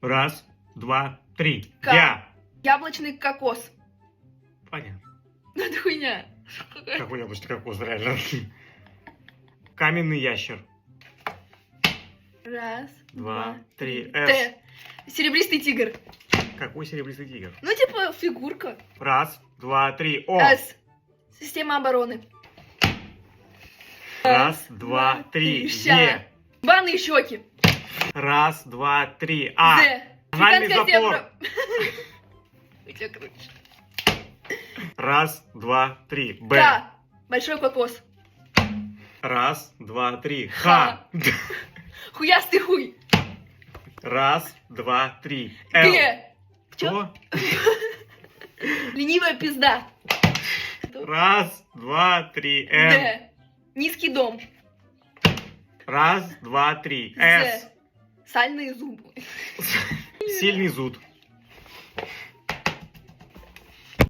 Раз, два, три. К. Я. Яблочный кокос. Понятно. Ну это хуйня. Какой яблочный кокос, реально. Каменный ящер. Раз, Два, три. Т. Серебристый тигр. Какой серебристый тигр? Ну типа фигурка. Раз, два, три. О. С. Система обороны. Раз, два, три. Ща. Е. Банные щеки. Раз, два, три. А. З. Анальный Африканская запор. зебра. У тебя круче. Раз, два, три. Б. К. Большой кокос. Раз, два, три. Х. Х. Хуястый хуй. Раз, два, три. Л. Г. Кто? Ленивая пизда. Раз, два, три. М. Д. Низкий дом. Раз, два, три. С. З. Сальные зубы. Сильный зуд.